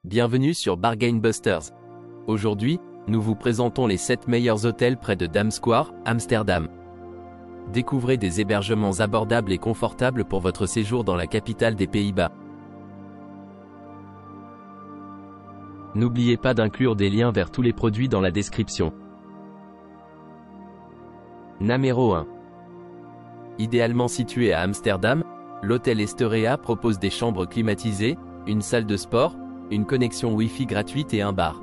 Bienvenue sur Bargain Busters. Aujourd'hui, nous vous présentons les 7 meilleurs hôtels près de Damsquare, Amsterdam. Découvrez des hébergements abordables et confortables pour votre séjour dans la capitale des Pays-Bas. N'oubliez pas d'inclure des liens vers tous les produits dans la description. Numéro 1. Idéalement situé à Amsterdam, l'hôtel Estorea propose des chambres climatisées, une salle de sport, une connexion Wi-Fi gratuite et un bar.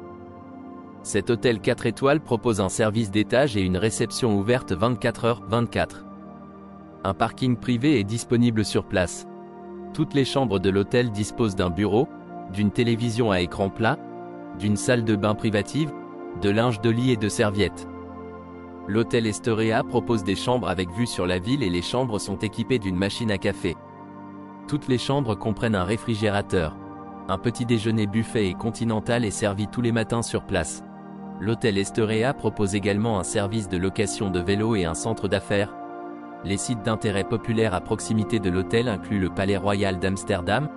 Cet hôtel 4 étoiles propose un service d'étage et une réception ouverte 24h/24. Un parking privé est disponible sur place. Toutes les chambres de l'hôtel disposent d'un bureau, d'une télévision à écran plat, d'une salle de bain privative, de linge de lit et de serviettes. L'hôtel Estorea propose des chambres avec vue sur la ville et les chambres sont équipées d'une machine à café. Toutes les chambres comprennent un réfrigérateur. Un petit déjeuner buffet et continental est servi tous les matins sur place. L'hôtel Estorea propose également un service de location de vélos et un centre d'affaires. Les sites d'intérêt populaire à proximité de l'hôtel incluent le Palais Royal d'Amsterdam,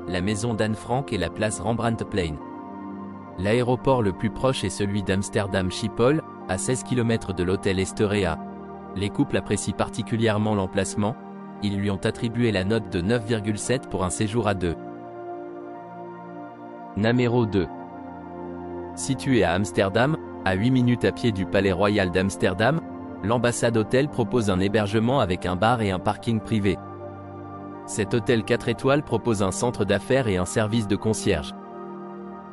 la maison d'Anne Frank et la place Rembrandtplein. L'aéroport le plus proche est celui d'Amsterdam Schiphol, à 16 km de l'hôtel Estorea. Les couples apprécient particulièrement l'emplacement, ils lui ont attribué la note de 9,7 pour un séjour à deux. Numéro 2. Situé à Amsterdam, à 8 minutes à pied du Palais Royal d'Amsterdam, l'ambassade hôtel propose un hébergement avec un bar et un parking privé. Cet hôtel 4 étoiles propose un centre d'affaires et un service de concierge.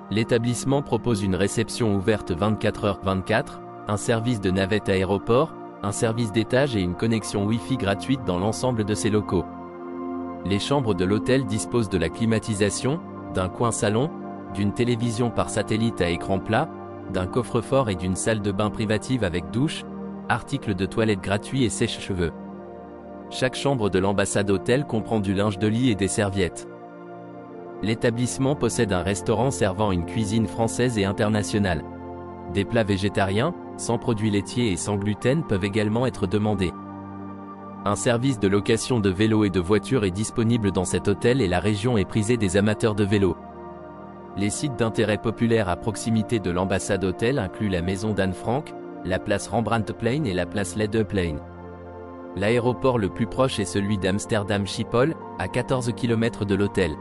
L'établissement propose une réception ouverte 24h/24, un service de navette aéroport, un service d'étage et une connexion Wi-Fi gratuite dans l'ensemble de ses locaux. Les chambres de l'hôtel disposent de la climatisation, d'un coin salon, d'une télévision par satellite à écran plat, d'un coffre-fort et d'une salle de bain privative avec douche, articles de toilette gratuits et sèche-cheveux. Chaque chambre de l'ambassade hôtel comprend du linge de lit et des serviettes. L'établissement possède un restaurant servant une cuisine française et internationale. Des plats végétariens, sans produits laitiers et sans gluten peuvent également être demandés. Un service de location de vélos et de voitures est disponible dans cet hôtel et la région est prisée des amateurs de vélo. Les sites d'intérêt populaire à proximité de l'ambassade hôtel incluent la maison d'Anne Frank, la place Rembrandtplein et la place Leidseplein. L'aéroport le plus proche est celui d'Amsterdam Schiphol, à 14 km de l'hôtel.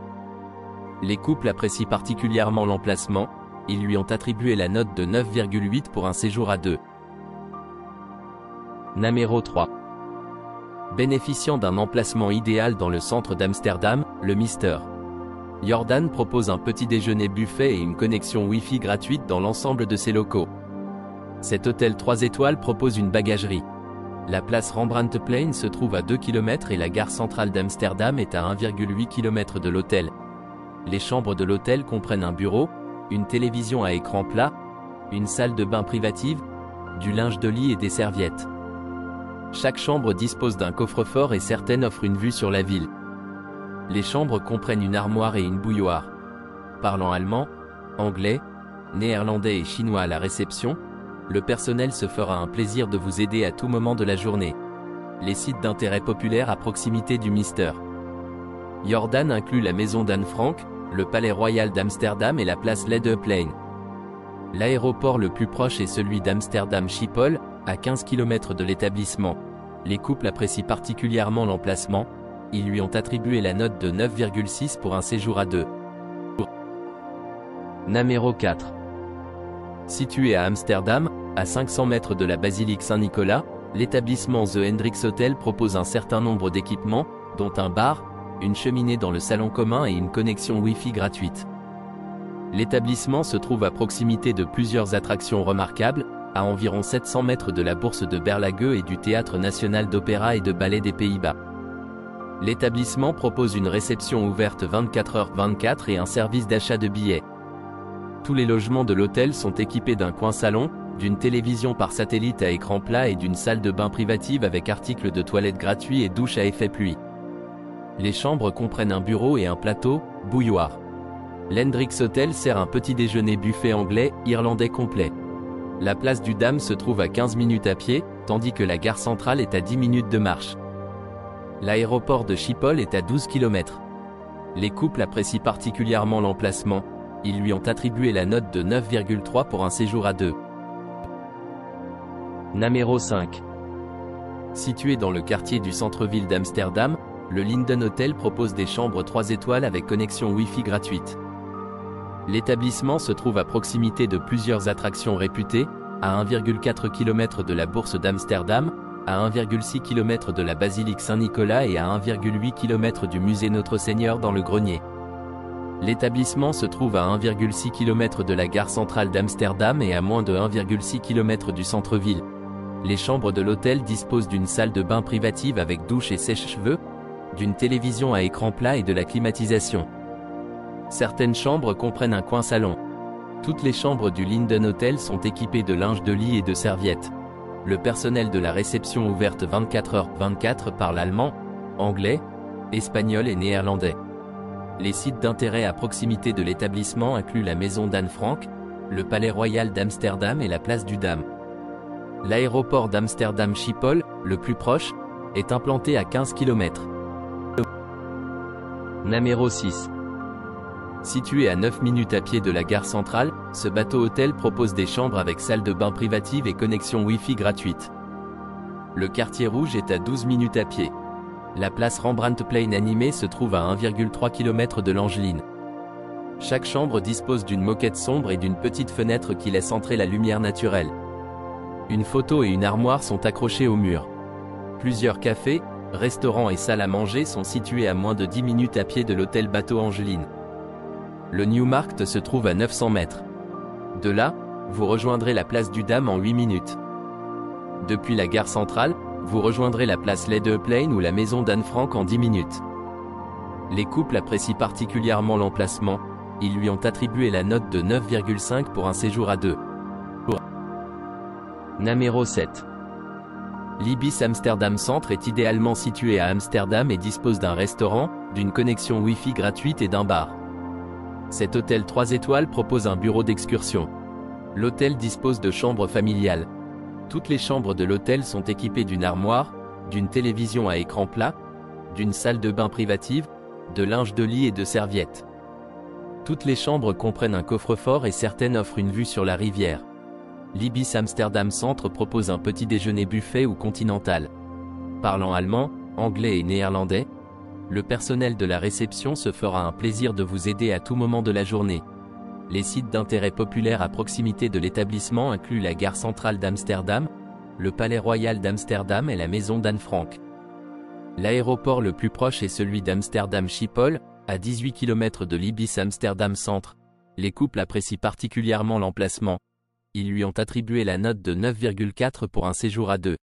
Les couples apprécient particulièrement l'emplacement, ils lui ont attribué la note de 9,8 pour un séjour à deux. Numéro 3. Bénéficiant d'un emplacement idéal dans le centre d'Amsterdam, le Mr. Jordan propose un petit déjeuner buffet et une connexion Wi-Fi gratuite dans l'ensemble de ses locaux. Cet hôtel 3 étoiles propose une bagagerie. La place Rembrandtplein se trouve à 2 km et la gare centrale d'Amsterdam est à 1,8 km de l'hôtel. Les chambres de l'hôtel comprennent un bureau, une télévision à écran plat, une salle de bain privative, du linge de lit et des serviettes. Chaque chambre dispose d'un coffre-fort et certaines offrent une vue sur la ville. Les chambres comprennent une armoire et une bouilloire. Parlant allemand, anglais, néerlandais et chinois à la réception, le personnel se fera un plaisir de vous aider à tout moment de la journée. Les sites d'intérêt populaire à proximité du Mr. Jordan inclut la maison d'Anne Frank, le Palais Royal d'Amsterdam et la place Leidseplein. L'aéroport le plus proche est celui d'Amsterdam Schiphol, à 15 km de l'établissement. Les couples apprécient particulièrement l'emplacement, ils lui ont attribué la note de 9,6 pour un séjour à deux. Numéro 4. Situé à Amsterdam, à 500 mètres de la basilique Saint-Nicolas, l'établissement The Hendricks Hotel propose un certain nombre d'équipements, dont un bar, une cheminée dans le salon commun et une connexion Wi-Fi gratuite. L'établissement se trouve à proximité de plusieurs attractions remarquables, à environ 700 mètres de la bourse de Berlage et du Théâtre national d'opéra et de ballet des Pays-Bas. L'établissement propose une réception ouverte 24h/24 et un service d'achat de billets. Tous les logements de l'hôtel sont équipés d'un coin salon, d'une télévision par satellite à écran plat et d'une salle de bain privative avec articles de toilette gratuits et douche à effet pluie. Les chambres comprennent un bureau et un plateau, bouilloire. L'Hendricks Hotel sert un petit déjeuner buffet anglais, irlandais complet. La place du Dam se trouve à 15 minutes à pied, tandis que la gare centrale est à 10 minutes de marche. L'aéroport de Schiphol est à 12 km. Les couples apprécient particulièrement l'emplacement, Ils lui ont attribué la note de 9,3 pour un séjour à deux. Numéro 5. Situé dans le quartier du centre-ville d'Amsterdam, le Linden Hotel propose des chambres 3 étoiles avec connexion Wi-Fi gratuite. L'établissement se trouve à proximité de plusieurs attractions réputées, à 1,4 km de la Bourse d'Amsterdam, à 1,6 km de la Basilique Saint-Nicolas et à 1,8 km du musée Notre-Seigneur dans le Grenier. L'établissement se trouve à 1,6 km de la gare centrale d'Amsterdam et à moins de 1,6 km du centre-ville. Les chambres de l'hôtel disposent d'une salle de bain privative avec douche et sèche-cheveux, d'une télévision à écran plat et de la climatisation. Certaines chambres comprennent un coin salon. Toutes les chambres du Linden Hotel sont équipées de linge de lit et de serviettes. Le personnel de la réception ouverte 24h/24 parle allemand, anglais, espagnol et néerlandais. Les sites d'intérêt à proximité de l'établissement incluent la maison d'Anne Frank, le Palais Royal d'Amsterdam et la place du Dam. L'aéroport d'Amsterdam Schiphol, le plus proche, est implanté à 15 km. Numéro 6. Situé à 9 minutes à pied de la gare centrale, ce bateau-hôtel propose des chambres avec salle de bain privative et connexion Wi-Fi gratuite. Le quartier rouge est à 12 minutes à pied. La place Rembrandtplein animée se trouve à 1,3 km de l'Angeline. Chaque chambre dispose d'une moquette sombre et d'une petite fenêtre qui laisse entrer la lumière naturelle. Une photo et une armoire sont accrochées au mur. Plusieurs cafés, restaurants et salles à manger sont situés à moins de 10 minutes à pied de l'hôtel Bateau Angeline. Le Newmarkt se trouve à 900 mètres. De là, vous rejoindrez la place du Dam en 8 minutes. Depuis la gare centrale, vous rejoindrez la place Leidseplein ou la maison d'Anne Frank en 10 minutes. Les couples apprécient particulièrement l'emplacement, ils lui ont attribué la note de 9,5 pour un séjour à deux. Numéro 7. L'Ibis Amsterdam Centre est idéalement situé à Amsterdam et dispose d'un restaurant, d'une connexion Wi-Fi gratuite et d'un bar. Cet hôtel 3 étoiles propose un bureau d'excursion. L'hôtel dispose de chambres familiales. Toutes les chambres de l'hôtel sont équipées d'une armoire, d'une télévision à écran plat, d'une salle de bain privative, de linge de lit et de serviettes. Toutes les chambres comprennent un coffre-fort et certaines offrent une vue sur la rivière. L'Ibis Amsterdam Centre propose un petit déjeuner buffet ou continental. Parlant allemand, anglais et néerlandais, le personnel de la réception se fera un plaisir de vous aider à tout moment de la journée. Les sites d'intérêt populaire à proximité de l'établissement incluent la gare centrale d'Amsterdam, le Palais Royal d'Amsterdam et la maison d'Anne Frank. L'aéroport le plus proche est celui d'Amsterdam Schiphol, à 18 km de l'Ibis Amsterdam Centre. Les couples apprécient particulièrement l'emplacement. Ils lui ont attribué la note de 9,4 pour un séjour à deux.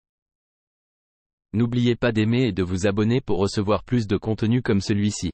N'oubliez pas d'aimer et de vous abonner pour recevoir plus de contenu comme celui-ci.